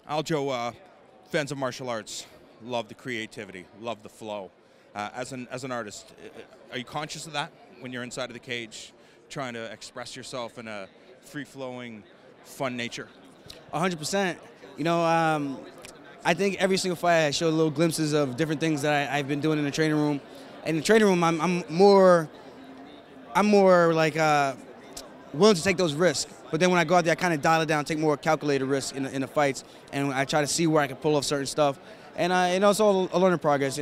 Aljo, fans of martial arts love the creativity, love the flow. As an artist, are you conscious of that when you're inside of the cage, trying to express yourself in a free-flowing, fun nature? 100%. You know, I think every single fight I show little glimpses of different things that I've been doing in the training room. And in the training room, I'm more like willing to take those risks. But then when I go out there, I kind of dial it down, take more calculated risks in the fights, and I try to see where I can pull off certain stuff. And it's all a learning process.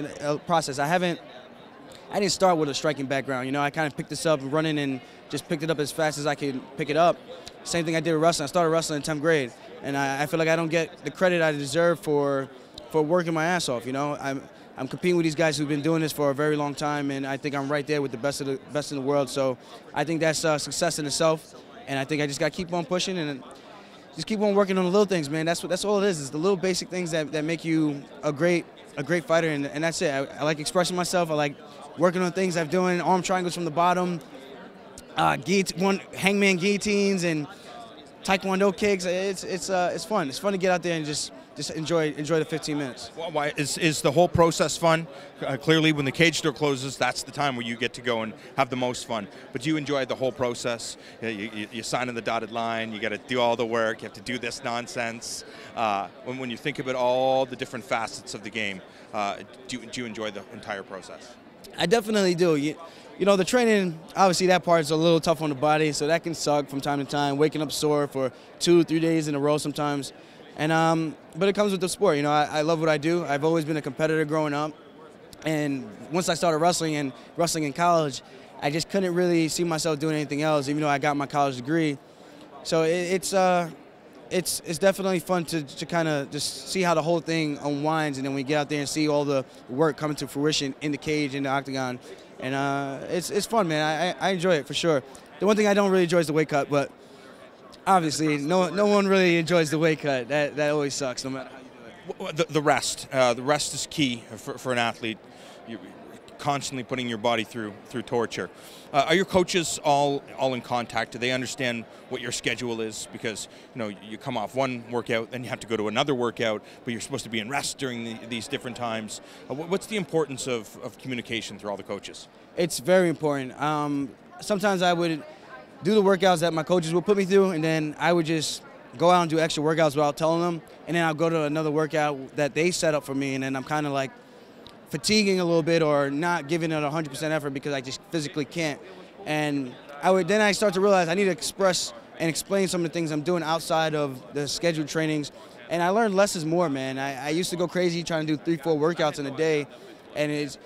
I didn't start with a striking background. You know, I kind of picked this up running and just picked it up as fast as I could pick it up. Same thing I did with wrestling. I started wrestling in 10th grade, and I feel like I don't get the credit I deserve for working my ass off. You know, I'm competing with these guys who've been doing this for a very long time, and I think I'm right there with the best in the world. So I think that's success in itself, and I think I just got to keep on pushing and just keep on working on the little things, man. That's all it is. It's the little basic things that make you a great fighter, and that's it. I like expressing myself. I like working on things I'm doing, arm triangles from the bottom, hangman guillotines and taekwondo kicks. It's fun. It's fun to get out there and just enjoy the 15 minutes. Why is the whole process fun? Clearly, when the cage door closes, that's the time where you get to go and have the most fun. But do you enjoy the whole process? You sign on the dotted line. You got to do all the work. You have to do this nonsense. When you think about all the different facets of the game, do you enjoy the entire process? I definitely do. You know, the training, obviously that part is a little tough on the body, so that can suck from time to time, waking up sore for 2-3 days in a row sometimes. And but it comes with the sport. You know, I love what I do. I've always been a competitor growing up, and once I started wrestling in college, I just couldn't really see myself doing anything else, even though I got my college degree. So it's definitely fun to kind of just see how the whole thing unwinds, and then we get out there and see all the work coming to fruition in the cage, in the octagon, and it's fun, man. I enjoy it for sure. The one thing I don't really enjoy is the weight cut, but obviously, no one really enjoys the weight cut. That always sucks, no matter how you do it. The rest is key for an athlete. You're constantly putting your body through torture. Are your coaches all in contact? Do they understand what your schedule is? Because you come off one workout, then you have to go to another workout, but you're supposed to be in rest during these different times. What's the importance of communication through all the coaches? It's very important. Sometimes I would do the workouts that my coaches would put me through, and then I would just go out and do extra workouts without telling them, and then I'll go to another workout that they set up for me, and then I'm kind of like fatiguing a little bit or not giving it 100% effort because I just physically can't. And then I start to realize I need to express and explain some of the things I'm doing outside of the scheduled trainings, and I learned less is more, man. I used to go crazy trying to do 3-4 workouts in a day, and it's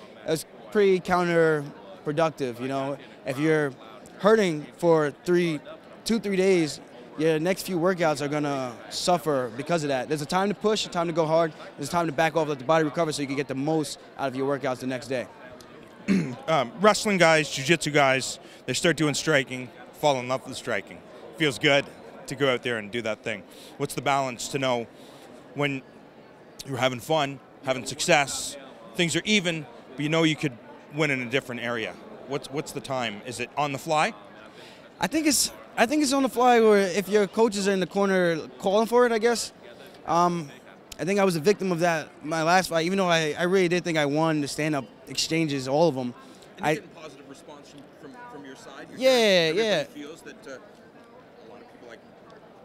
pretty counterproductive. You know, if you're hurting for 2-3 days, your next few workouts are gonna suffer because of that. There's a time to push, a time to go hard. There's a time to back off, let the body recover, so you can get the most out of your workouts the next day. Wrestling guys, jiu-jitsu guys, they start doing striking, fall in love with striking. Feels good to go out there and do that thing. What's the balance to know when you're having fun, having success, things are even, but you could win in a different area? What's the time? Is it on the fly? I think it's on the fly, or if your coaches are in the corner calling for it, I guess. I think I was a victim of that my last fight, even though I really did think I won the stand-up exchanges, all of them. And you get a positive response from your side? Yeah. Feels that a lot of people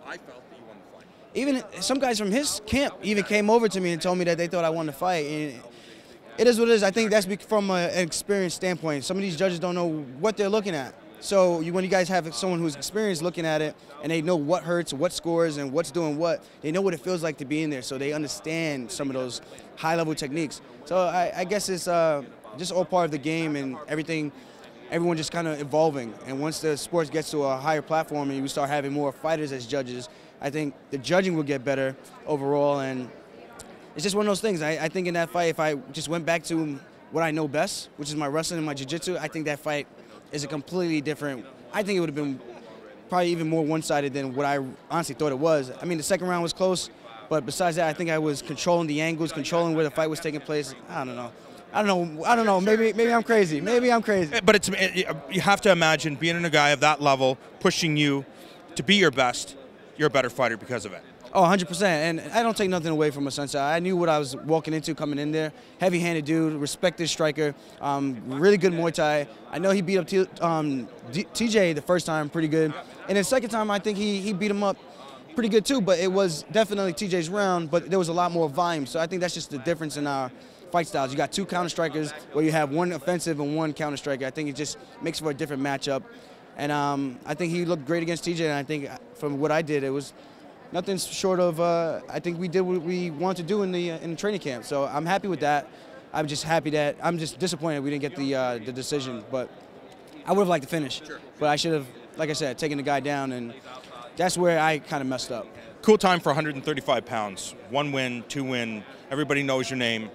I felt that you won the fight. Even some guys from his camp even came over to me and told me that they thought I won the fight. And it is what it is. I think that's from an experience standpoint. Some of these judges don't know what they're looking at. So when you guys have someone who's experienced looking at it, and they know what hurts, what scores, and what's doing what, they know what it feels like to be in there, so they understand some of those high-level techniques. So I guess it's just all part of the game, and everyone just kind of evolving. And once the sport gets to a higher platform and you start having more fighters as judges, I think the judging will get better overall, and it's just one of those things. I think in that fight, if I just went back to what I know best, which is my wrestling and my jiu-jitsu, I think that fight is a completely different. I think it would have been probably even more one-sided than what I honestly thought it was. I mean, the second round was close, but besides that, I think I was controlling the angles, controlling where the fight was taking place. I don't know. Maybe I'm crazy. But you have to imagine being in a guy of that level, pushing you to be your best. You're a better fighter because of it. Oh, 100%. And I don't take nothing away from Assuncao. I knew what I was walking into coming in there. Heavy-handed dude, respected striker, really good Muay Thai. I know he beat up TJ the first time pretty good. And the second time, I think he beat him up pretty good too, but it was definitely TJ's round, but there was a lot more volume. So I think that's just the difference in our fight styles. You got two counter strikers where you have one offensive and one counter striker. I think it just makes for a different matchup. And I think he looked great against TJ, and I think from what I did, it was nothing short of, I think we did what we wanted to do in the training camp. So I'm happy with that. I'm just disappointed we didn't get the decision, but I would have liked to finish. Sure. But I should have, like I said, taken the guy down, and that's where I kind of messed up. Cool time for 135 pounds. 1 win, 2 win. Everybody knows your name.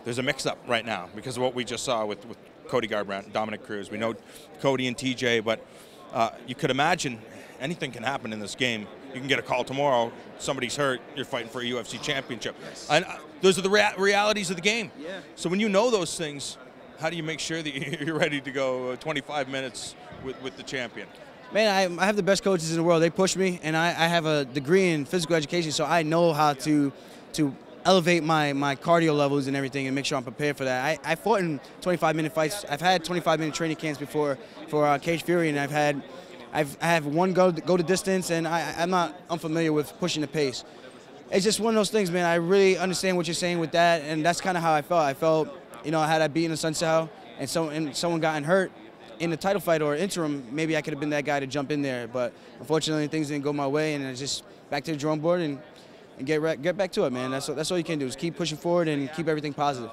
There's a mix-up right now because of what we just saw with Cody Garbrandt, Dominic Cruz. We know Cody and TJ, but you could imagine anything can happen in this game. You can get a call tomorrow, somebody's hurt, you're fighting for a UFC championship. Yes. And those are the realities of the game. Yeah. So when you know those things, how do you make sure that you're ready to go 25 minutes with the champion? Man, I have the best coaches in the world. They push me, and I have a degree in physical education, so I know how to elevate my cardio levels and everything and make sure I'm prepared for that. I fought in 25-minute fights. I've had 25-minute training camps before for Cage Fury, and I have one go to distance, and I'm not unfamiliar with pushing the pace. It's just one of those things, man. I really understand what you're saying with that, and that's kind of how I felt. I felt, had I beaten Assuncao and someone gotten hurt in the title fight or interim, maybe I could have been that guy to jump in there. But unfortunately, things didn't go my way, and it's just back to the drawing board and get back to it, man. That's all you can do is keep pushing forward and keep everything positive.